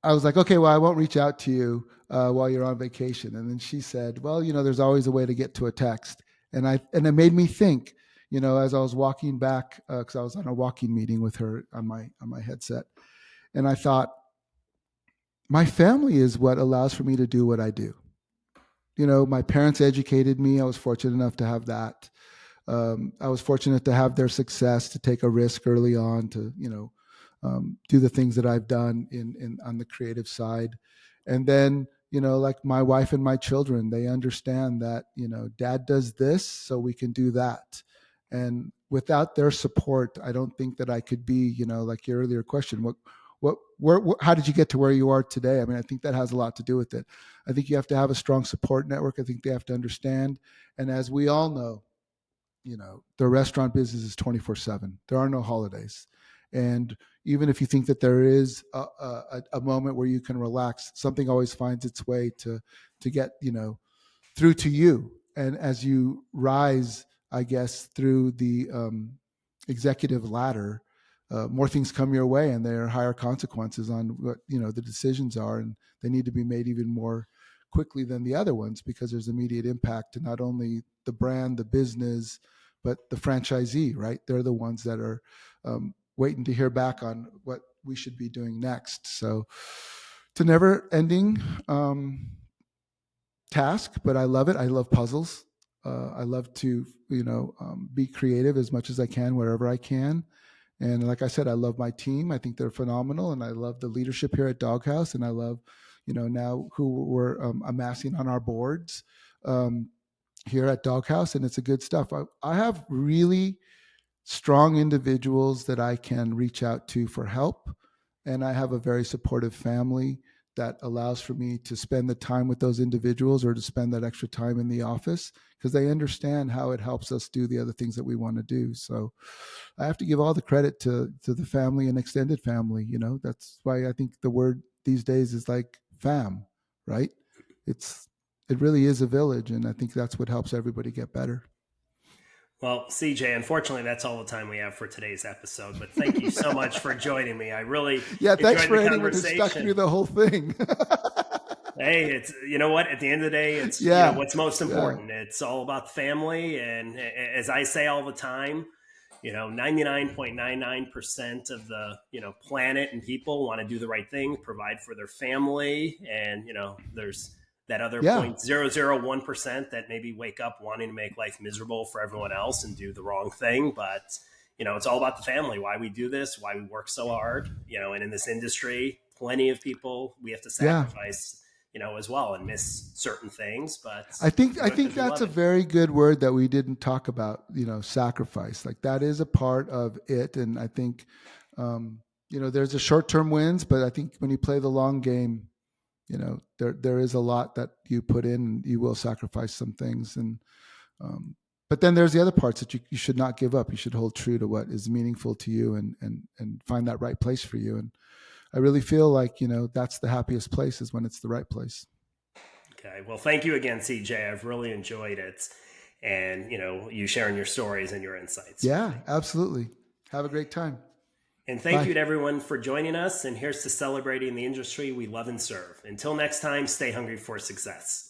I was like, okay, well, I won't reach out to you while you're on vacation. And then she said, well, there's always a way to get to a text, and it made me think. As I was walking back, because I was on a walking meeting with her on my headset, and I thought, my family is what allows for me to do what I do. My parents educated me. I was fortunate enough to have that. I was fortunate to have their success, to take a risk early on, to do the things that I've done in on the creative side, and then like my wife and my children, they understand that dad does this, so we can do that, and without their support, I don't think that I could be like your earlier question, how did you get to where you are today? I mean, I think that has a lot to do with it. I think you have to have a strong support network. I think they have to understand, and as we all know, the restaurant business is 24/7. There are no holidays. And even if you think that there is a moment where you can relax, something always finds its way to get, through to you. And as you rise, I guess, through the executive ladder, more things come your way, and there are higher consequences on what, the decisions are. And they need to be made even more quickly than the other ones, because there's immediate impact to not only the brand, the business, but the franchisee, right? They're the ones that are waiting to hear back on what we should be doing next. So it's a never ending task, but I love it. I love puzzles. I love to, be creative as much as I can, wherever I can. And like I said, I love my team. I think they're phenomenal. And I love the leadership here at Dog Haus. And I love, now who we're amassing on our boards here at Dog Haus. And it's a good stuff. I have really strong individuals that I can reach out to for help. And I have a very supportive family that allows for me to spend the time with those individuals, or to spend that extra time in the office, because they understand how it helps us do the other things that we want to do. So I have to give all the credit to the family and extended family. That's why I think the word these days is like fam, right? It really is a village. And I think that's what helps everybody get better. Well, CJ, unfortunately, that's all the time we have for today's episode. But thank you so much for joining me. I really Yeah, thanks enjoyed for the anyone who stuck through conversation. the whole thing. Hey, it's what? At the end of the day, it's Yeah, what's most yeah, important. It's all about the family, and as I say all the time, 99.99% of the planet and people want to do the right thing, provide for their family, and there's that other yeah, 0.001% that maybe wake up wanting to make life miserable for everyone else and do the wrong thing. But it's all about the family, why we do this, why we work so hard, and in this industry, plenty of people we have to yeah. sacrifice as well, and miss certain things, but I think we I do it think because we that's love a it. very good word that we didn't talk about. Sacrifice. Like, that is a part of it, and I think there's a short-term wins, but I think when you play the long game, there is a lot that you put in, and you will sacrifice some things. And but then there's the other parts that you should not give up. You should hold true to what is meaningful to you, and find that right place for you. And I really feel like, that's the happiest place, is when it's the right place. Okay. Well, thank you again, CJ. I've really enjoyed it. And, you sharing your stories and your insights. Yeah, absolutely. Have a great time. And thank you to everyone for joining us. And here's to celebrating the industry we love and serve. Until next time, stay hungry for success.